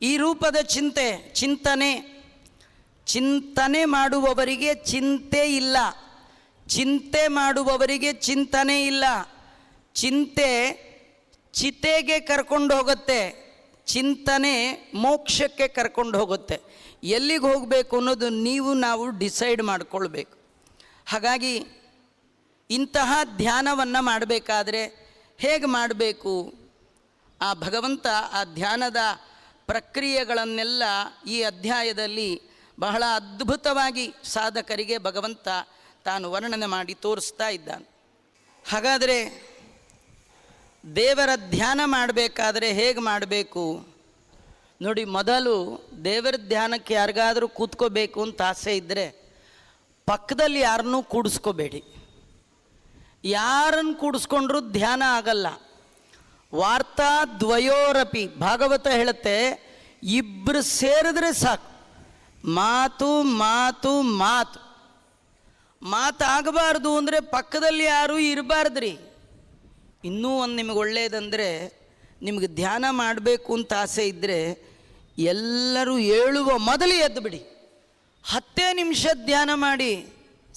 ಈ ರೂಪದ ಚಿಂತನೆ ಮಾಡುವವರಿಗೆ ಚಿಂತೆ ಇಲ್ಲ, ಚಿಂತೆ ಮಾಡುವವರಿಗೆ ಚಿಂತನೆ ಇಲ್ಲ. ಚಿಂತೆ ಚಿತೆಗೆ ಕರ್ಕೊಂಡು ಹೋಗುತ್ತೆ, ಚಿಂತನೆ ಮೋಕ್ಷಕ್ಕೆ ಕರ್ಕೊಂಡು ಹೋಗುತ್ತೆ. ಎಲ್ಲಿಗೆ ಹೋಗಬೇಕು ಅನ್ನೋದು ನಾವು ಡಿಸೈಡ್ ಮಾಡಿಕೊಳ್ಬೇಕು. ಹಾಗಾಗಿ ಇಂತಹ ಧ್ಯಾನವನ್ನು ಮಾಡಬೇಕಾದ್ರೆ ಹೇಗೆ ಮಾಡಬೇಕು? ಆ ಭಗವಂತ ಆ ಧ್ಯಾನದ ಪ್ರಕ್ರಿಯೆಗಳನ್ನೆಲ್ಲ ಈ ಅಧ್ಯಾಯದಲ್ಲಿ ಬಹಳ ಅದ್ಭುತವಾಗಿ ಸಾಧಕರಿಗೆ ಭಗವಂತ ತಾನು ವರ್ಣನೆ ಮಾಡಿ ತೋರಿಸ್ತಾ ಇದ್ದಾನೆ. ಹಾಗಾದರೆ ದೇವರ ಧ್ಯಾನ ಮಾಡಬೇಕಾದ್ರೆ ಹೇಗೆ ಮಾಡಬೇಕು ನೋಡಿ. ಮೊದಲು ದೇವರ ಧ್ಯಾನಕ್ಕೆ ಯಾರಿಗಾದರೂ ಕೂತ್ಕೋಬೇಕು ಅಂತ ಆಸೆ ಇದ್ದರೆ ಪಕ್ಕದಲ್ಲಿ ಯಾರನ್ನೂ ಕೂಡಿಸ್ಕೋಬೇಡಿ. ಯಾರನ್ನು ಕೂಡಿಸ್ಕೊಂಡ್ರೂ ಧ್ಯಾನ ಆಗಲ್ಲ. ವಾರ್ತಾ ದ್ವಯೋರಪಿ ಭಾಗವತ ಹೇಳುತ್ತೆ, ಇಬ್ಬರು ಸೇರಿದ್ರೆ ಸಾಕು. ಮಾತು ಮಾತು ಮಾತು ಮಾತಾಗಬಾರ್ದು ಅಂದರೆ ಪಕ್ಕದಲ್ಲಿ ಯಾರೂ ಇರಬಾರ್ದ್ರಿ. ಇನ್ನೂ ಒಂದು ನಿಮಗೆ ಒಳ್ಳೆಯದಂದರೆ, ನಿಮಗೆ ಧ್ಯಾನ ಮಾಡಬೇಕು ಅಂತ ಆಸೆ ಇದ್ದರೆ ಎಲ್ಲರೂ ಹೇಳುವ ಮೊದಲು ಎದ್ದು ಬಿಡಿ. 10 ನಿಮಿಷ ಧ್ಯಾನ ಮಾಡಿ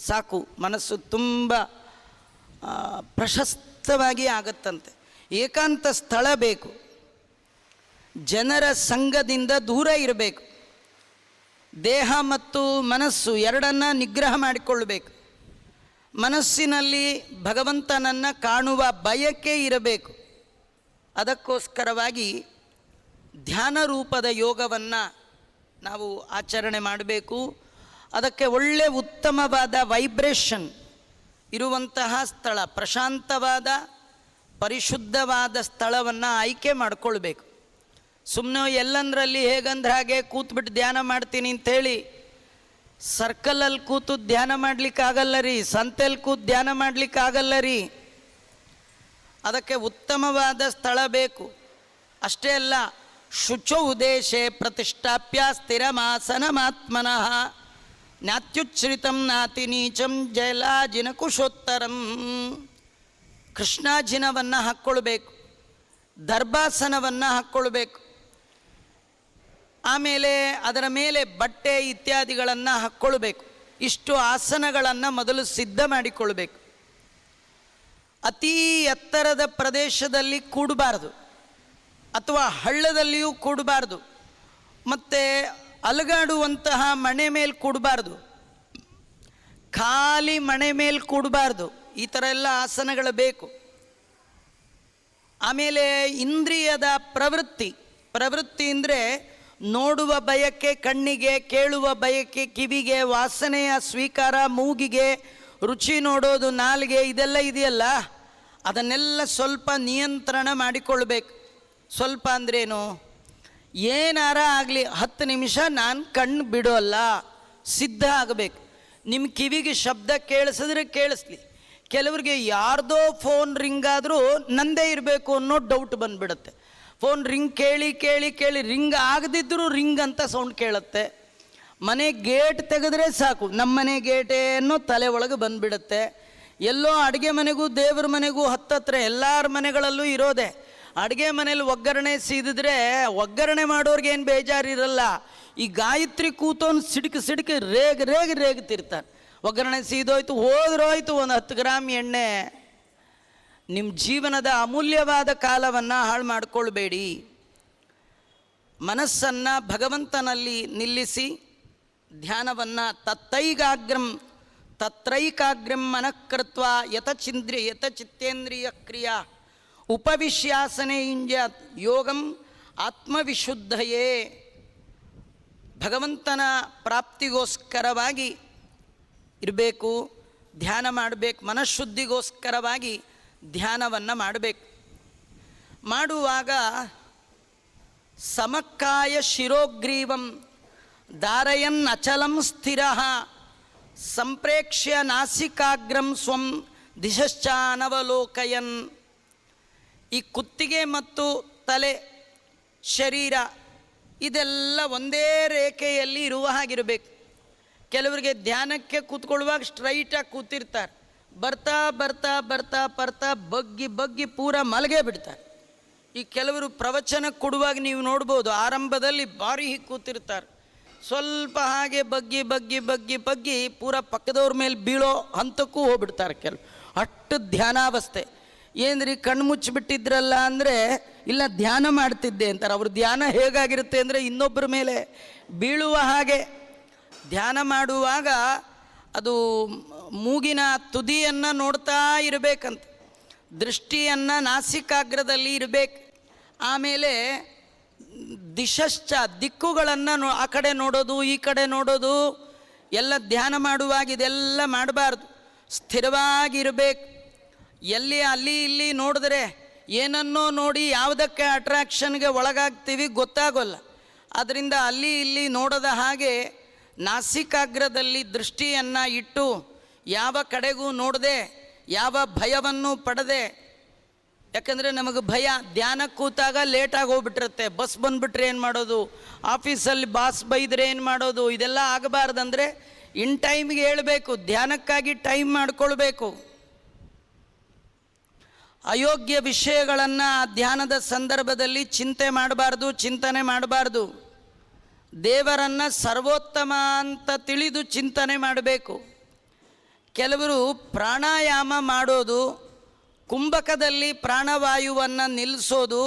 ಸಾಕು, ಮನಸ್ಸು ತುಂಬ ಪ್ರಶಸ್ತವಾಗಿ ಆಗತ್ತಂತೆ. ಏಕಾಂತ ಸ್ಥಳ ಬೇಕು, ಜನರ ಸಂಘದಿಂದ ದೂರ ಇರಬೇಕು, ದೇಹ ಮತ್ತು ಮನಸ್ಸು ಎರಡನ್ನ ನಿಗ್ರಹ ಮಾಡಿಕೊಳ್ಳಬೇಕು, ಮನಸ್ಸಿನಲ್ಲಿ ಭಗವಂತನನ್ನು ಕಾಣುವ ಬಯಕೆ ಇರಬೇಕು. ಅದಕ್ಕೋಸ್ಕರವಾಗಿ ಧ್ಯಾನ ರೂಪದ ಯೋಗವನ್ನು ನಾವು ಆಚರಣೆ ಮಾಡಬೇಕು. ಅದಕ್ಕೆ ಒಳ್ಳೆ ಉತ್ತಮವಾದ ವೈಬ್ರೇಷನ್ ಇರುವಂತಹ ಸ್ಥಳ, ಪ್ರಶಾಂತವಾದ ಪರಿಶುದ್ಧವಾದ ಸ್ಥಳವನ್ನು ಆಯ್ಕೆ ಮಾಡಿಕೊಳ್ಬೇಕು. ಸುಮ್ಮನೆ ಎಲ್ಲಂದ್ರಲ್ಲಿ ಹೇಗಂದ್ರೆ ಹಾಗೆ ಕೂತ್ಬಿಟ್ಟು ಧ್ಯಾನ ಮಾಡ್ತೀನಿ ಅಂಥೇಳಿ ಸರ್ಕಲಲ್ಲಿ ಕೂತು ಧ್ಯಾನ ಮಾಡಲಿಕ್ಕಾಗಲ್ಲ ರೀ, ಸಂತೆಯಲ್ಲಿ ಕೂತು ಧ್ಯಾನ ಮಾಡಲಿಕ್ಕಾಗಲ್ಲ ರೀ. ಅದಕ್ಕೆ ಉತ್ತಮವಾದ ಸ್ಥಳ ಬೇಕು. ಅಷ್ಟೇ ಅಲ್ಲ, ಶುಚೌ ದೇಶೆ ಪ್ರತಿಷ್ಠಾಪ್ಯ ಸ್ಥಿರಮಾಸನಮಾತ್ಮನಃ ನಾತ್ಯುಚ್ಛ್ರಿತಂ ನಾತಿ ನೀಚಂ ಜಲಾಜಿನ ಕುಶೋತ್ತರಂ. ಕೃಷ್ಣಾಜಿನವನ್ನು ಹಾಕ್ಕೊಳ್ಬೇಕು, ದರ್ಭಾಸನವನ್ನು ಹಾಕ್ಕೊಳ್ಬೇಕು. ಆಮೇಲೆ ಅದರ ಮೇಲೆ ಬಟ್ಟೆ ಇತ್ಯಾದಿಗಳನ್ನು ಹಾಕ್ಕೊಳ್ಬೇಕು. ಇಷ್ಟು ಆಸನಗಳನ್ನು ಮೊದಲು ಸಿದ್ಧ ಮಾಡಿಕೊಳ್ಬೇಕು. ಅತೀ ಎತ್ತರದ ಪ್ರದೇಶದಲ್ಲಿ ಕೂಡಬಾರ್ದು, ಅಥವಾ ಹಳ್ಳದಲ್ಲಿಯೂ ಕೂಡಬಾರ್ದು, ಮತ್ತು ಅಲುಗಾಡುವಂತಹ ಮಣೆ ಮೇಲೆ ಕೂಡಬಾರ್ದು, ಖಾಲಿ ಮಣೆ ಮೇಲೆ ಕೂಡಬಾರ್ದು. ಈ ಥರ ಎಲ್ಲ ಆಸನಗಳು ಬೇಕು. ಆಮೇಲೆ ಇಂದ್ರಿಯದ ಪ್ರವೃತ್ತಿ ಅಂದರೆ ನೋಡುವ ಬಯಕೆ ಕಣ್ಣಿಗೆ, ಕೇಳುವ ಬಯಕೆ ಕಿವಿಗೆ, ವಾಸನೆಯ ಸ್ವೀಕಾರ ಮೂಗಿಗೆ, ರುಚಿ ನೋಡೋದು ನಾಲಿಗೆ, ಇದೆಲ್ಲ ಇದೆಯಲ್ಲ, ಅದನ್ನೆಲ್ಲ ಸ್ವಲ್ಪ ನಿಯಂತ್ರಣ ಮಾಡಿಕೊಳ್ಬೇಕು. ಸ್ವಲ್ಪ ಅಂದ್ರೇನು, ಏನಾರ ಆಗಲಿ 10 ನಿಮಿಷ ನಾನು ಕಣ್ಣು ಬಿಡೋಲ್ಲ, ಸಿದ್ಧ ಆಗಬೇಕು. ನಿಮ್ಮ ಕಿವಿಗೆ ಶಬ್ದ ಕೇಳಿಸಿದ್ರೆ ಕೇಳಿಸ್ಲಿ. ಕೆಲವ್ರಿಗೆ ಯಾರ್ದೋ ಫೋನ್ ರಿಂಗ್ ಆದರೂ ನಂದೇ ಇರಬೇಕು ಅನ್ನೋ ಡೌಟ್ ಬಂದುಬಿಡುತ್ತೆ. ಫೋನ್ ರಿಂಗ್ ಕೇಳಿ ಕೇಳಿ ಕೇಳಿ ರಿಂಗ್ ಆಗದಿದ್ದರೂ ರಿಂಗ್ ಅಂತ ಸೌಂಡ್ ಕೇಳುತ್ತೆ. ಮನೆ ಗೇಟ್ ತೆಗೆದ್ರೆ ಸಾಕು, ನಮ್ಮ ಮನೆ ಗೇಟೇ ಅನ್ನೋ ತಲೆ ಒಳಗೆ ಬಂದುಬಿಡುತ್ತೆ. ಎಲ್ಲೋ ಅಡುಗೆ ಮನೆಗೂ ದೇವ್ರ ಮನೆಗೂ ಹತ್ತತ್ರ ಎಲ್ಲರ ಮನೆಗಳಲ್ಲೂ ಇರೋದೆ. ಅಡುಗೆ ಮನೇಲಿ ಒಗ್ಗರಣೆ ಸೀದಿದ್ರೆ ಒಗ್ಗರಣೆ ಮಾಡೋರ್ಗೇನು ಬೇಜಾರಿರಲ್ಲ. ಈ ಗಾಯತ್ರಿ ಕೂತೋನು ಸಿಡುಕು ರೇಗ್ತಿರ್ತಾರೆ. ಒಗ್ಗರಣೆ ಸೀದೋಯ್ತು, ಹೋದ್ರೋಯ್ತು, ಒಂದು 10 ಗ್ರಾಮ್ ಎಣ್ಣೆ. ನಿಮ್ಮ ಜೀವನದ ಅಮೂಲ್ಯವಾದ ಕಾಲವನ್ನು ಹಾಳು ಮಾಡಿಕೊಳ್ಬೇಡಿ. ಮನಸ್ಸನ್ನು ಭಗವಂತನಲ್ಲಿ ನಿಲ್ಲಿಸಿ ಧ್ಯಾನವನ್ನು ತತ್ರೈಕಾಗ್ರಂ ಮನಃಕೃತ್ವ ಯತಚಿತ್ತೇಂದ್ರಿಯ ಕ್ರಿಯಾ ಉಪವಿಶ್ಯಾಸನೆ ಇಂಜ ಯೋಗಂ ಆತ್ಮವಿಶುದ್ಧಯೇ. ಭಗವಂತನ ಪ್ರಾಪ್ತಿಗೋಸ್ಕರವಾಗಿ ಇರಬೇಕು, ಧ್ಯಾನ ಮಾಡಬೇಕು. ಮನಃಶುದ್ಧಿಗೋಸ್ಕರವಾಗಿ ಧ್ಯಾನವನ್ನು ಮಾಡಬೇಕು. ಮಾಡುವಾಗ ಸಮಕ್ಕಾಯ ಶಿರೋಗ್ರೀವಂ ಧಾರಯನ್ ಅಚಲಂ ಸ್ಥಿರ ಸಂಪ್ರೇಕ್ಷ್ಯ ನಾಸಿಕಾಗ್ರಂ ಸ್ವಂ ದಿಶಶ್ಚಾನವಲೋಕಯನ್. ಈ ಕುತ್ತಿಗೆ ಮತ್ತು ತಲೆ, ಶರೀರ ಇದೆಲ್ಲ ಒಂದೇ ರೇಖೆಯಲ್ಲಿ ಇರುವ ಹಾಗಿರಬೇಕು. ಕೆಲವರಿಗೆ ಧ್ಯಾನಕ್ಕೆ ಕೂತ್ಕೊಳ್ಳುವಾಗ ಸ್ಟ್ರೈಟಾಗಿ ಕೂತಿರ್ತಾರೆ, ಬರ್ತಾ ಬರ್ತಾ ಬರ್ತಾ ಬರ್ತಾ ಬಗ್ಗಿ ಬಗ್ಗಿ ಪೂರ ಮಲಗೇ ಬಿಡ್ತಾರೆ. ಈ ಕೆಲವರು ಪ್ರವಚನ ಕೊಡುವಾಗ ನೀವು ನೋಡ್ಬೋದು, ಆರಂಭದಲ್ಲಿ ಭಾರಿ ಕೂತಿರ್ತಾರೆ, ಸ್ವಲ್ಪ ಹಾಗೆ ಬಗ್ಗಿ ಬಗ್ಗಿ ಬಗ್ಗಿ ಬಗ್ಗಿ ಪೂರ ಪಕ್ಕದವ್ರ ಮೇಲೆ ಬೀಳೋ ಹಂತಕ್ಕೂ ಹೋಗ್ಬಿಡ್ತಾರೆ ಕೆಲವು. ಅಷ್ಟು ಧ್ಯಾನಾವಸ್ಥೆ. ಏನ್ರಿ ಕಣ್ಣು ಮುಚ್ಚಿಬಿಟ್ಟಿದ್ರಲ್ಲ ಅಂದರೆ, ಇಲ್ಲ ಧ್ಯಾನ ಮಾಡ್ತಿದ್ದೆ ಅಂತಾರೆ. ಅವ್ರ ಧ್ಯಾನ ಹೇಗಾಗಿರುತ್ತೆ ಅಂದರೆ ಇನ್ನೊಬ್ಬರ ಮೇಲೆ ಬೀಳುವ ಹಾಗೆ. ಧ್ಯಾನ ಮಾಡುವಾಗ ಅದು ಮೂಗಿನ ತುದಿಯನ್ನು ನೋಡ್ತಾ ಇರಬೇಕಂತ, ದೃಷ್ಟಿಯನ್ನು ನಾಸಿಕಾಗ್ರದಲ್ಲಿ ಇರಬೇಕು. ಆಮೇಲೆ ದಿಶಶ್ಚ ದಿಕ್ಕುಗಳನ್ನು ಆ ಕಡೆ ನೋಡೋದು ಈ ಕಡೆ ನೋಡೋದು ಎಲ್ಲ ಧ್ಯಾನ ಮಾಡುವಾಗ ಇದೆಲ್ಲ ಮಾಡಬಾರ್ದು. ಸ್ಥಿರವಾಗಿರಬೇಕು. ಎಲ್ಲಿ ಅಲ್ಲಿ ಇಲ್ಲಿ ನೋಡಿದ್ರೆ ಏನನ್ನೋ ನೋಡಿ ಯಾವುದಕ್ಕೆ ಅಟ್ರಾಕ್ಷನ್ಗೆ ಒಳಗಾಗ್ತೀವಿ ಗೊತ್ತಾಗೋಲ್ಲ. ಅದರಿಂದ ಅಲ್ಲಿ ಇಲ್ಲಿ ನೋಡದ ಹಾಗೆ ನಾಸಿಕಾಗ್ರದಲ್ಲಿ ದೃಷ್ಟಿಯನ್ನು ಇಟ್ಟು ಯಾವ ಕಡೆಗೂ ನೋಡದೆ, ಯಾವ ಭಯವನ್ನು ಪಡದೆ. ಯಾಕಂದರೆ ನಮಗೆ ಭಯ, ಧ್ಯಾನ ಕೂತಾಗ ಲೇಟಾಗಿ ಹೋಗ್ಬಿಟ್ಟಿರುತ್ತೆ, ಬಸ್ ಬಂದುಬಿಟ್ರೆ ಏನು ಮಾಡೋದು, ಆಫೀಸಲ್ಲಿ ಬಾಸ್ ಬೈದರೆ ಏನು ಮಾಡೋದು, ಇದೆಲ್ಲ ಆಗಬಾರ್ದಂದರೆ ಇನ್ ಟೈಮ್ಗೆ ಹೇಳಬೇಕು, ಧ್ಯಾನಕ್ಕಾಗಿ ಟೈಮ್ ಮಾಡಿಕೊಳ್ಬೇಕು. ಅಯೋಗ್ಯ ವಿಷಯಗಳನ್ನು ಧ್ಯಾನದ ಸಂದರ್ಭದಲ್ಲಿ ಚಿಂತೆ ಮಾಡಬಾರ್ದು, ಚಿಂತನೆ ಮಾಡಬಾರ್ದು. ದೇವರನ್ನು ಸರ್ವೋತ್ತಮ ಅಂತ ತಿಳಿದು ಚಿಂತನೆ ಮಾಡಬೇಕು. ಕೆಲವರು ಪ್ರಾಣಾಯಾಮ ಮಾಡೋದು, ಕುಂಭಕದಲ್ಲಿ ಪ್ರಾಣವಾಯುವನ್ನು ನಿಲ್ಲಿಸೋದು,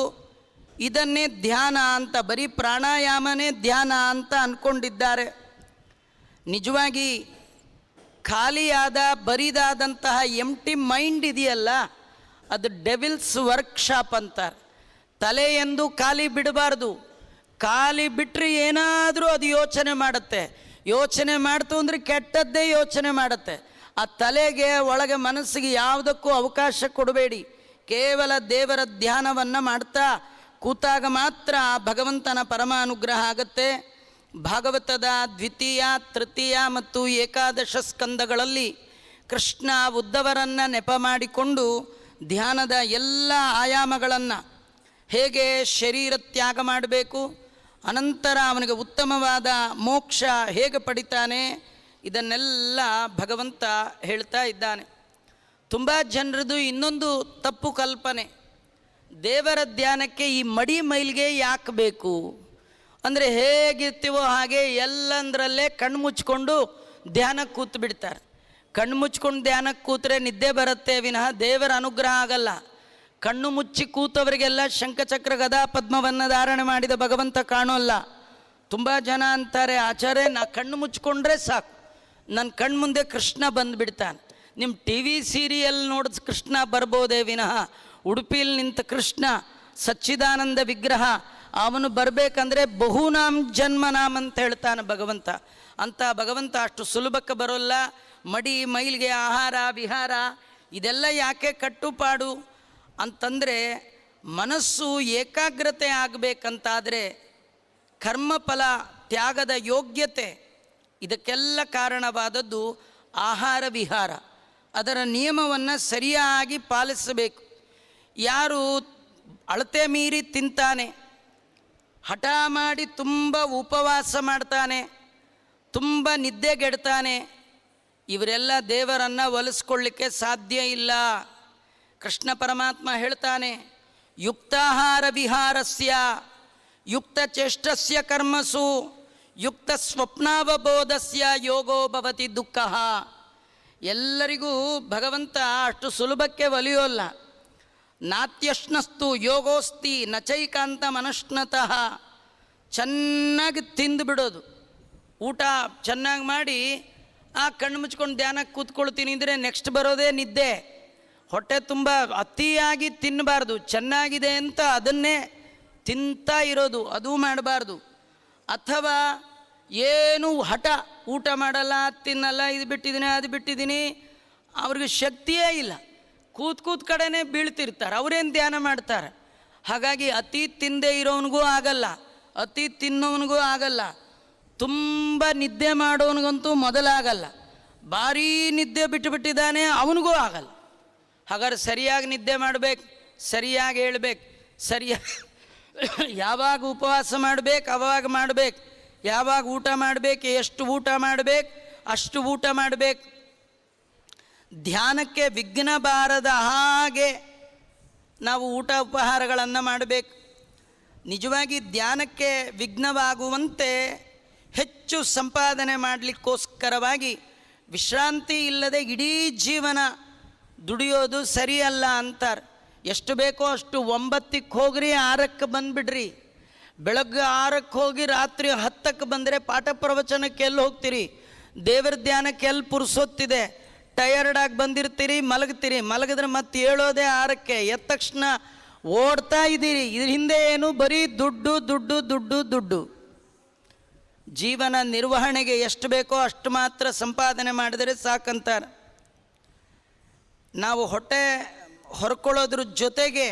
ಇದನ್ನೇ ಧ್ಯಾನ ಅಂತ, ಬರೀ ಪ್ರಾಣಾಯಾಮನೇ ಧ್ಯಾನ ಅಂತ ಅಂದ್ಕೊಂಡಿದ್ದಾರೆ. ನಿಜವಾಗಿ ಖಾಲಿಯಾದ ಬರಿದಾದಂತಹ ಎಂಟಿ ಮೈಂಡ್ ಇದೆಯಲ್ಲ, ಅದು ಡೆವಿಲ್ಸ್ ವರ್ಕ್ಶಾಪ್ ಅಂತಾರೆ. ತಲೆ ಎಂದು ಖಾಲಿ ಬಿಡಬಾರ್ದು. ಖಾಲಿ ಬಿಟ್ಟರೆ ಏನಾದರೂ ಅದು ಯೋಚನೆ ಮಾಡುತ್ತೆ. ಯೋಚನೆ ಮಾಡ್ತು ಅಂದರೆ ಕೆಟ್ಟದ್ದೇ ಯೋಚನೆ ಮಾಡುತ್ತೆ. ಆ ತಲೆಗೆ ಒಳಗೆ ಮನಸ್ಸಿಗೆ ಯಾವುದಕ್ಕೂ ಅವಕಾಶ ಕೊಡಬೇಡಿ. ಕೇವಲ ದೇವರ ಧ್ಯಾನವನ್ನು ಮಾಡ್ತಾ ಕೂತಾಗ ಮಾತ್ರ ಭಗವಂತನ ಪರಮ ಅನುಗ್ರಹ ಆಗುತ್ತೆ. ಭಾಗವತದ ದ್ವಿತೀಯ, ತೃತೀಯ ಮತ್ತು ಏಕಾದಶ ಸ್ಕಂದಗಳಲ್ಲಿ ಕೃಷ್ಣ ಉದ್ಧವರನ್ನು ನೆಪ ಮಾಡಿಕೊಂಡು ಧ್ಯಾನದ ಎಲ್ಲ ಆಯಾಮಗಳನ್ನು, ಹೇಗೆ ಶರೀರ ತ್ಯಾಗ ಮಾಡಬೇಕು, ಅನಂತರ ಅವನಿಗೆ ಉತ್ತಮವಾದ ಮೋಕ್ಷ ಹೇಗೆ ಪಡಿತಾನೆ, ಇದನ್ನೆಲ್ಲ ಭಗವಂತ ಹೇಳ್ತಾ ಇದ್ದಾನೆ. ತುಂಬ ಜನರದು ಇನ್ನೊಂದು ತಪ್ಪು ಕಲ್ಪನೆ, ದೇವರ ಧ್ಯಾನಕ್ಕೆ ಈ ಮಡಿ ಮೈಲಿಗೆ ಯಾಕೆ ಬೇಕು ಅಂದರೆ, ಹೇಗಿರ್ತೀವೋ ಹಾಗೆ ಎಲ್ಲಂದ್ರಲ್ಲೇ ಕಣ್ಣು ಮುಚ್ಕೊಂಡು ಧ್ಯಾನಕ್ಕೆ ಕೂತು ಬಿಡ್ತಾರೆ. ಕಣ್ಣು ಮುಚ್ಕೊಂಡು ಧ್ಯಾನಕ್ಕೆ ಕೂತ್ರೆ ನಿದ್ದೆ ಬರುತ್ತೆ ವಿನಃ ದೇವರ ಅನುಗ್ರಹ ಆಗಲ್ಲ. ಕಣ್ಣು ಮುಚ್ಚಿ ಕೂತವರಿಗೆಲ್ಲ ಶಂಖಚಕ್ರ ಗದಾ ಪದ್ಮವನ್ನು ಧಾರಣೆ ಮಾಡಿದ ಭಗವಂತ ಕಾಣೋಲ್ಲ. ತುಂಬ ಜನ ಅಂತಾರೆ, ಆಚಾರ್ಯ ನಾ ಕಣ್ಣು ಮುಚ್ಕೊಂಡ್ರೆ ಸಾಕು, ನನ್ನ ಕಣ್ಣು ಮುಂದೆ ಕೃಷ್ಣ ಬಂದುಬಿಡ್ತಾನೆ. ನಿಮ್ಮ ಟಿ ವಿ ಸೀರಿಯಲ್ ನೋಡಿದ ಕೃಷ್ಣ ಬರ್ಬೋದೇ ವಿನಃ ಉಡುಪಿಯಲ್ಲಿ ನಿಂತ ಕೃಷ್ಣ ಸಚ್ಚಿದಾನಂದ ವಿಗ್ರಹ ಅವನು ಬರಬೇಕಂದ್ರೆ ಬಹುನಾಮ್ ಜನ್ಮನಾಮ್ ಅಂತ ಹೇಳ್ತಾನೆ ಭಗವಂತ. ಅಂತ ಭಗವಂತ ಅಷ್ಟು ಸುಲಭಕ್ಕೆ ಬರೋಲ್ಲ. ಮಡಿ ಮೈಲಿಗೆ ಆಹಾರ ವಿಹಾರ ಇದೆಲ್ಲ ಯಾಕೆ ಕಟ್ಟುಪಾಡು ಅಂತಂದರೆ, ಮನಸ್ಸು ಏಕಾಗ್ರತೆ ಆಗಬೇಕಂತಾದರೆ ಕರ್ಮಫಲ ತ್ಯಾಗದ ಯೋಗ್ಯತೆ, ಇದಕ್ಕೆಲ್ಲ ಕಾರಣವಾದದ್ದು ಆಹಾರ ವಿಹಾರ. ಅದರ ನಿಯಮವನ್ನು ಸರಿಯಾಗಿ ಪಾಲಿಸಬೇಕು. ಯಾರು ಅಳತೆ ಮೀರಿ ತಿಂತಾನೆ, ಹಠ ಮಾಡಿ ತುಂಬ ಉಪವಾಸ ಮಾಡ್ತಾನೆ, ತುಂಬ ನಿದ್ದೆಗೆಡ್ತಾನೆ, ಇವರೆಲ್ಲ ದೇವರನ್ನು ಒಲಿಸ್ಕೊಳ್ಳಿಕ್ಕೆ ಸಾಧ್ಯ ಇಲ್ಲ. ಕೃಷ್ಣ ಪರಮಾತ್ಮ ಹೇಳ್ತಾನೆ, ಯುಕ್ತಾಹಾರ ವಿಹಾರಸ್ಯ ಯುಕ್ತ ಚೇಷ್ಟಸ್ಯ ಕರ್ಮಸು ಯುಕ್ತ ಸ್ವಪ್ನಾವಬೋಧಸ್ಯ ಯೋಗೋ ಭವತಿ ದುಃಖ. ಎಲ್ಲರಿಗೂ ಭಗವಂತ ಅಷ್ಟು ಸುಲಭಕ್ಕೆ ಒಲಿಯೋಲ್ಲ. ನಾತ್ಯಶ್ನಸ್ತು ಯೋಗೋಸ್ತಿ ನಚೈಕಾಂತ ಮನಶ್ನತಃ. ಚೆನ್ನಾಗಿ ತಿಂದು ಬಿಡೋದು, ಊಟ ಚೆನ್ನಾಗಿ ಮಾಡಿ ಕಣ್ಣು ಮುಚ್ಕೊಂಡು ಧ್ಯಾನಕ್ಕೆ ಕೂತ್ಕೊಳ್ತೀನಿ ಅಂದರೆ ನೆಕ್ಸ್ಟ್ ಬರೋದೇ ನಿದ್ದೆ. ಹೊಟ್ಟೆ ತುಂಬ ಅತಿಯಾಗಿ ತಿನ್ನಬಾರ್ದು, ಚೆನ್ನಾಗಿದೆ ಅಂತ ಅದನ್ನೇ ತಿಂತಾ ಇರೋದು, ಅದೂ ಮಾಡಬಾರ್ದು. ಅಥವಾ ಏನು ಹಠ, ಊಟ ಮಾಡಲ್ಲ, ತಿನ್ನಲ್ಲ, ಇದು ಬಿಟ್ಟಿದ್ದೀನಿ ಅದು ಬಿಟ್ಟಿದ್ದೀನಿ, ಅವ್ರಿಗೆ ಶಕ್ತಿಯೇ ಇಲ್ಲ, ಕೂತ್ ಕಡೆನೇ ಬೀಳ್ತಿರ್ತಾರೆ, ಅವರೇನು ಧ್ಯಾನ ಮಾಡ್ತಾರೆ. ಹಾಗಾಗಿ ಅತಿ ತಿಂದೇ ಇರೋನಿಗೂ ಆಗಲ್ಲ, ಅತಿ ತಿನ್ನೋನಿಗೂ ಆಗಲ್ಲ, ತುಂಬ ನಿದ್ದೆ ಮಾಡೋನಿಗಂತೂ ಮೊದಲಾಗಲ್ಲ, ಭಾರೀ ನಿದ್ದೆ ಬಿಟ್ಟುಬಿಟ್ಟಿದ್ದಾನೆ ಅವನಿಗೂ ಆಗಲ್ಲ. ಹಾಗಾದ್ರೆ ಸರಿಯಾಗಿ ನಿದ್ದೆ ಮಾಡಬೇಕು, ಸರಿಯಾಗಿ ಹೇಳ್ಬೇಕು, ಸರಿಯಾಗಿ ಯಾವಾಗ ಉಪವಾಸ ಮಾಡಬೇಕು ಅವಾಗ ಮಾಡಬೇಕು, ಯಾವಾಗ ಊಟ ಮಾಡಬೇಕು, ಎಷ್ಟು ಊಟ ಮಾಡಬೇಕು ಅಷ್ಟು ಊಟ ಮಾಡಬೇಕು. ಧ್ಯಾನಕ್ಕೆ ವಿಘ್ನ ಬಾರದ ಹಾಗೆ ನಾವು ಊಟ ಉಪಹಾರಗಳನ್ನು ಮಾಡಬೇಕು. ನಿಜವಾಗಿ ಧ್ಯಾನಕ್ಕೆ ವಿಘ್ನವಾಗುವಂತೆ ಹೆಚ್ಚು ಸಂಪಾದನೆ ಮಾಡಲಿಕ್ಕೋಸ್ಕರವಾಗಿ ವಿಶ್ರಾಂತಿ ಇಲ್ಲದೆ ಇಡೀ ಜೀವನ ದುಡಿಯೋದು ಸರಿಯಲ್ಲ ಅಂತಾರೆ. ಎಷ್ಟು ಬೇಕೋ ಅಷ್ಟು 9ಕ್ಕೆ ಹೋಗ್ರಿ, 6ಕ್ಕೆ ಬಂದುಬಿಡ್ರಿ. ಬೆಳಗ್ಗೆ 6ಕ್ಕೆ ಹೋಗಿ ರಾತ್ರಿ 10ಕ್ಕೆ ಬಂದರೆ ಪಾಠ ಪ್ರವಚನಕ್ಕೆ ಎಲ್ಲಿ ಹೋಗ್ತೀರಿ? ದೇವರ ಧ್ಯಾನಕ್ಕೆ ಎಲ್ಲಿ ಪುರುಸೊತ್ತಿದೆ? ಟಯರ್ಡಾಗಿ ಬಂದಿರ್ತೀರಿ, ಮಲಗ್ತೀರಿ. ಮಲಗಿದ್ರೆ ಮತ್ತೆ ಹೇಳೋದೇ 6ಕ್ಕೆ, ಎದ್ದ ತಕ್ಷಣ ಓಡ್ತಾ ಇದ್ದೀರಿ. ಇದ್ರ ಹಿಂದೆ ಏನು? ಬರೀ ದುಡ್ಡು ದುಡ್ಡು ದುಡ್ಡು ದುಡ್ಡು. ಜೀವನ ನಿರ್ವಹಣೆಗೆ ಎಷ್ಟು ಬೇಕೋ ಅಷ್ಟು ಮಾತ್ರ ಸಂಪಾದನೆ ಮಾಡಿದರೆ ಸಾಕಂತಾರೆ. ನಾವು ಹೊಟ್ಟೆ ಹೊರ್ಕೊಳ್ಳೋದ್ರ ಜೊತೆಗೆ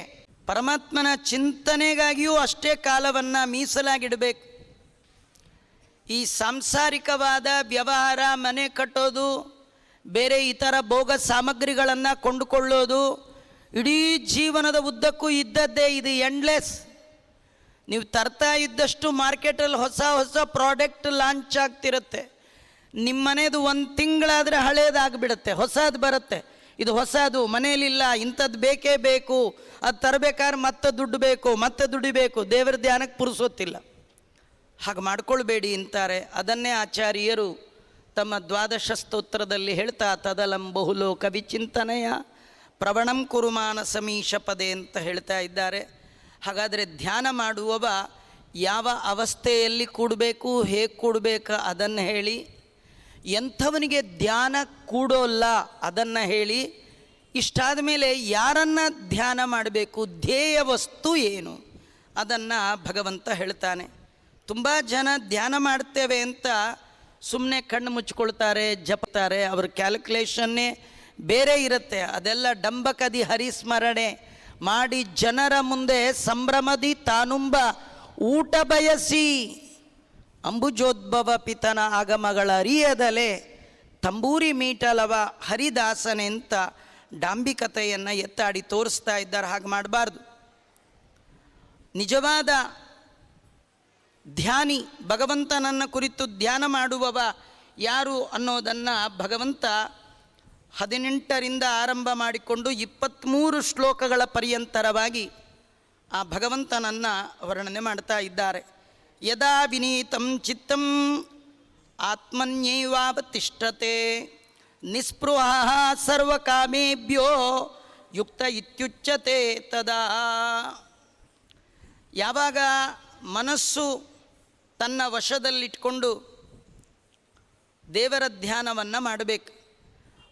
ಪರಮಾತ್ಮನ ಚಿಂತನೆಗಾಗಿಯೂ ಅಷ್ಟೇ ಕಾಲವನ್ನು ಮೀಸಲಾಗಿಡಬೇಕು. ಈ ಸಾಂಸಾರಿಕವಾದ ವ್ಯವಹಾರ, ಮನೆ ಕಟ್ಟೋದು, ಬೇರೆ ಇತರ ಭೋಗ ಸಾಮಗ್ರಿಗಳನ್ನು ಕೊಂಡುಕೊಳ್ಳೋದು ಇಡೀ ಜೀವನದ ಉದ್ದಕ್ಕೂ ಇದ್ದದ್ದೇ. ಇದು ಎಂಡ್ಲೆಸ್. ನೀವು ತರ್ತಾ ಇದ್ದಷ್ಟು ಮಾರ್ಕೆಟಲ್ಲಿ ಹೊಸ ಹೊಸ ಪ್ರಾಡಕ್ಟ್ ಲಾಂಚ್ ಆಗ್ತಿರುತ್ತೆ. ನಿಮ್ಮ ಮನೆಯದು 1 ತಿಂಗಳಾದರೆ ಹಳೇದಾಗಿಬಿಡುತ್ತೆ, ಹೊಸದು ಬರುತ್ತೆ. ಇದು ಹೊಸದು ಮನೆಯಲ್ಲಿಲ್ಲ, ಇಂಥದ್ದು ಬೇಕೇ ಬೇಕು, ಅದು ತರಬೇಕಾದ್ರೆ ಮತ್ತೆ ದುಡ್ಡು ಬೇಕು, ಮತ್ತೆ ದುಡಿಬೇಕು. ದೇವರ ಧ್ಯಾನಕ್ಕೆ ಪುರುಸೊತ್ತಿಲ್ಲ. ಹಾಗೆ ಮಾಡ್ಕೊಳ್ಬೇಡಿ ಅಂತಾರೆ. ಅದನ್ನೇ ಆಚಾರ್ಯರು ತಮ್ಮ 12 ಸ್ತೋತ್ರದಲ್ಲಿ ಹೇಳ್ತಾ, ತದಲಂ ಬಹುಲೋಕ ವಿಚಿಂತನೆಯ ಪ್ರವಣಂ ಕುರುಮಾನ ಸಮೀಶ ಪದೇ ಅಂತ ಹೇಳ್ತಾ ಇದ್ದಾರೆ. ಹಾಗಾದರೆ ಧ್ಯಾನ ಮಾಡುವವ ಯಾವ ಅವಸ್ಥೆಯಲ್ಲಿ ಕೂಡಬೇಕು, ಹೇಗೆ ಕೂಡಬೇಕು ಅದನ್ನು ಹೇಳಿ, ಎಂಥವನಿಗೆ ಧ್ಯಾನ ಕೂಡೋಲ್ಲ ಅದನ್ನು ಹೇಳಿ, ಇಷ್ಟಾದ ಮೇಲೆ ಯಾರನ್ನು ಧ್ಯಾನ ಮಾಡಬೇಕು, ಧ್ಯೇಯ ವಸ್ತು ಏನು ಅದನ್ನು ಭಗವಂತ ಹೇಳ್ತಾನೆ. ತುಂಬ ಜನ ಧ್ಯಾನ ಮಾಡ್ತೇವೆ ಅಂತ ಸುಮ್ಮನೆ ಕಣ್ಣು ಮುಚ್ಕೊಳ್ತಾರೆ, ಜಪ್ತಾರೆ. ಅವ್ರ ಕ್ಯಾಲ್ಕುಲೇಷನ್ನೇ ಬೇರೆ ಇರುತ್ತೆ. ಅದೆಲ್ಲ ಡಂಬಕದಿ ಹರಿಸ್ಮರಣೆ ಮಾಡಿ ಜನರ ಮುಂದೆ ಸಂಭ್ರಮದಿ ತಾನುಂಬ ಊಟ ಬಯಸಿ ಅಂಬುಜೋದ್ಭವ ಪಿತನ ಆಗಮಗಳ ಅರಿಯದಲೆ ತಂಬೂರಿ ಮೀಟಲವ ಹರಿದಾಸನೆ ಅಂತ ಡಾಂಬಿಕತೆಯನ್ನು ಎತ್ತಾಡಿ ತೋರಿಸ್ತಾ ಇದ್ದಾರೆ. ಹಾಗೆ ಮಾಡಬಾರ್ದು. ನಿಜವಾದ ಧ್ಯಾನಿ, ಭಗವಂತನನ್ನು ಕುರಿತು ಧ್ಯಾನ ಮಾಡುವವ ಯಾರು ಅನ್ನೋದನ್ನು ಭಗವಂತ 18ರಿಂದ ಆರಂಭ ಮಾಡಿಕೊಂಡು 23 ಶ್ಲೋಕಗಳ ಪರ್ಯಂತರವಾಗಿ ಆ ಭಗವಂತನನ್ನು ವರ್ಣನೆ ಮಾಡ್ತಾ ಇದ್ದಾರೆ. ಯದಾ ವಿನೀತಂ ಚಿತ್ತಂ ಆತ್ಮನ್ಯೈವಾವತಿಷ್ಠತೆ ನಿಸ್ಪೃಹಃ ಸರ್ವಕಾಮೇಭ್ಯೋ ಯುಕ್ತ ಇತ್ಯುಚ್ಯತೆ ತದಾ. ಯಾವಾಗ ಮನಸ್ಸು ತನ್ನ ವಶದಲ್ಲಿಟ್ಕೊಂಡು ದೇವರ ಧ್ಯಾನವನ್ನು ಮಾಡಬೇಕು.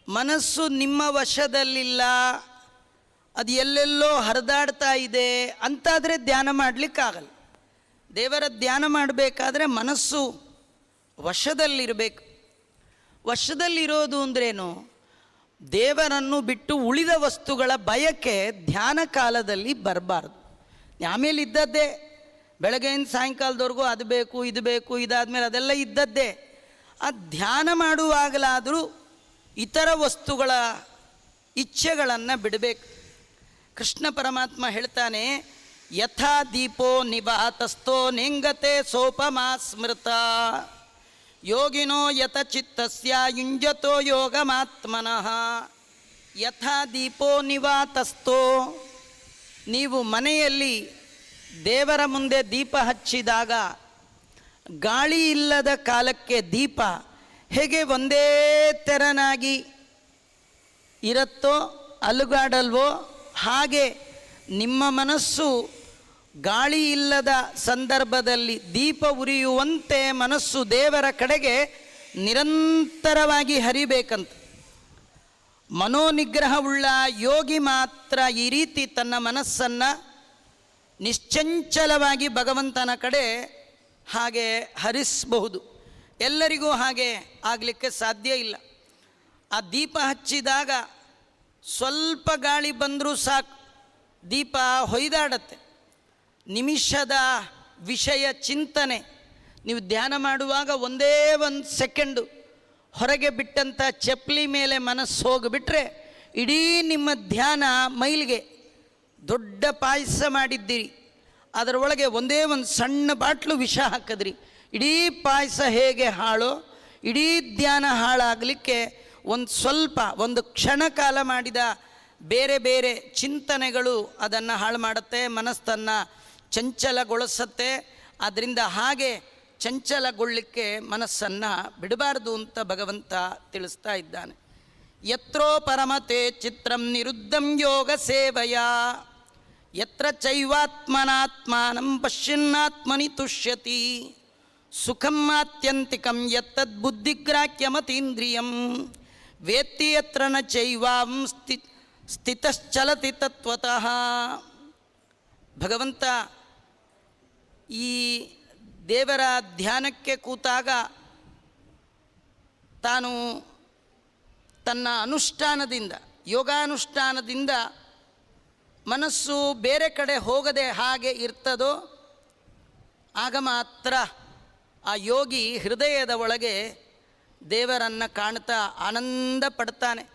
ಮನಸ್ಸು ನಿಮ್ಮ ವಶದಲ್ಲಿಲ್ಲ, ಅದು ಎಲ್ಲೆಲ್ಲೋ ಹರಿದಾಡ್ತಾ ಇದೆ ಅಂತಾದರೆ ಧ್ಯಾನ ಮಾಡಲಿಕ್ಕಾಗಲ್ಲ. ದೇವರ ಧ್ಯಾನ ಮಾಡಬೇಕಾದ್ರೆ ಮನಸ್ಸು ವಶದಲ್ಲಿರಬೇಕು. ವಶದಲ್ಲಿರೋದು ಅಂದ್ರೇನು? ದೇವರನ್ನು ಬಿಟ್ಟು ಉಳಿದ ವಸ್ತುಗಳ ಬಯಕೆ ಧ್ಯಾನ ಕಾಲದಲ್ಲಿ ಬರಬಾರ್ದು. ಆಮೇಲೆ ಇದ್ದದ್ದೇ, ಬೆಳಗ್ಗೆಯಿಂದ ಸಾಯಂಕಾಲದವರೆಗೂ ಅದು ಬೇಕು ಇದು ಬೇಕು, ಇದಾದಮೇಲೆ ಅದೆಲ್ಲ ಇದ್ದದ್ದೇ. ಆ ಧ್ಯಾನ ಮಾಡುವಾಗಲಾದರೂ ಇತರ ವಸ್ತುಗಳ ಇಚ್ಛೆಗಳನ್ನು ಬಿಡಬೇಕು. ಕೃಷ್ಣ ಪರಮಾತ್ಮ ಹೇಳ್ತಾನೆ, ಯಥಾ ದೀಪೋ ನಿಭಾತಸ್ಥೋ ನಿಂಗತೆ ಸೋಪಮಾ ಸ್ಮೃತ ಯೋಗಿನೋ ಯತ ಚಿತ್ತಸ್ಯ ಯುಂಜತೋ ಯೋಗಮಾತ್ಮನಃ. ಯಥಾ ದೀಪೋ ನಿವಾತಸ್ಥೋ, ನೀವು ಮನೆಯಲ್ಲಿ ದೇವರ ಮುಂದೆ ದೀಪ ಹಚ್ಚಿದಾಗ ಗಾಳಿ ಇಲ್ಲದ ಕಾಲಕ್ಕೆ ದೀಪ ಹೇಗೆ ಒಂದೇ ತೆರನಾಗಿ ಇರುತ್ತೋ, ಅಲುಗಾಡಲ್ವೋ, ಹಾಗೆ ನಿಮ್ಮ ಮನಸ್ಸು ಗಾಳಿ ಇಲ್ಲದ ಸಂದರ್ಭದಲ್ಲಿ ದೀಪ ಉರಿಯುವಂತೆ ಮನಸ್ಸು ದೇವರ ಕಡೆಗೆ ನಿರಂತರವಾಗಿ ಹರಿಬೇಕಂತ. ಮನೋನಿಗ್ರಹವುಳ್ಳ ಯೋಗಿ ಮಾತ್ರ ಈ ರೀತಿ ತನ್ನ ಮನಸ್ಸನ್ನು ನಿಶ್ಚಂಚಲವಾಗಿ ಭಗವಂತನ ಕಡೆ ಹಾಗೆ ಹರಿಸಬಹುದು. ಎಲ್ಲರಿಗೂ ಹಾಗೆ ಆಗಲಿಕ್ಕೆ ಸಾಧ್ಯ ಇಲ್ಲ. ಆ ದೀಪ ಹಚ್ಚಿದಾಗ ಸ್ವಲ್ಪ ಗಾಳಿ ಬಂದರೂ ಸಾಕು, ದೀಪ ಹೊಯ್ದಾಡತ್ತೆ. ನಿಮಿಷದ ವಿಷಯ ಚಿಂತನೆ. ನೀವು ಧ್ಯಾನ ಮಾಡುವಾಗ ಒಂದೇ ಒಂದು ಸೆಕೆಂಡು ಹೊರಗೆ ಬಿಟ್ಟಂಥ ಚಪ್ಪಲಿ ಮೇಲೆ ಮನಸ್ಸು ಹೋಗಿಬಿಟ್ರೆ ಇಡೀ ನಿಮ್ಮ ಧ್ಯಾನ ಮೈಲಿಗೆ. ದೊಡ್ಡ ಪಾಯಸ ಮಾಡಿದ್ದೀರಿ, ಅದರೊಳಗೆ ಒಂದೇ ಒಂದು ಸಣ್ಣ ಬಾಟ್ಲು ವಿಷ ಹಾಕಿದ್ರಿ, ಇಡೀ ಪಾಯಸ ಹೇಗೆ ಹಾಳೋ, ಇಡೀ ಧ್ಯಾನ ಹಾಳಾಗಲಿಕ್ಕೆ ಒಂದು ಕ್ಷಣ ಕಾಲ ಮಾಡಿದ ಬೇರೆ ಬೇರೆ ಚಿಂತನೆಗಳು ಅದನ್ನು ಹಾಳು ಮಾಡುತ್ತೆ, ಮನಸ್ಸನ್ನು ಚಂಚಲಗೊಳಿಸುತ್ತೆ. ಆದ್ದರಿಂದ ಹಾಗೆ ಚಂಚಲಗೊಳ್ಳಲಿಕ್ಕೆ ಮನಸ್ಸನ್ನು ಬಿಡಬಾರ್ದು ಅಂತ ಭಗವಂತ ತಿಳಿಸ್ತಾ ಇದ್ದಾನೆ. ಯತ್ರೋ ಪರಮತೆ ಚಿತ್ರಂ ನಿರುದ್ಧಂ ಯೋಗ ಸೇವಯ ಯತ್ರ ಚೈವಾತ್ಮನಾತ್ಮಾನಂ ಪಶ್ಯನ್ನಾತ್ಮನಿ ತುಷ್ಯತಿ ಸುಖಂ ಆತ್ಯಂತಿಕಂ ಯತ್ತದ್ ಬುದ್ಧಿಗ್ರಾಹ್ಯಮತೀಂದ್ರಿಯಂ ವೇತ್ತಿ ಯತ್ರ ನ ಚೈವಾಂ ಸ್ಥಿತಶ್ಚಲತಿ ತತ್ವತಃ. ಭಗವಂತ ಈ ದೇವರ ಧ್ಯಾನಕ್ಕೆ ಕೂತಾಗ ತಾನು ತನ್ನ ಅನುಷ್ಠಾನದಿಂದ, ಯೋಗಾನುಷ್ಠಾನದಿಂದ ಮನಸ್ಸು ಬೇರೆ ಕಡೆ ಹೋಗದೆ ಹಾಗೆ ಇರ್ತದೋ ಆಗ ಮಾತ್ರ ಆ ಯೋಗಿ ಹೃದಯದ ಒಳಗೆ ದೇವರನ್ನು ಕಾಣ್ತಾ ಆನಂದ ಪಡ್ತಾನೆ.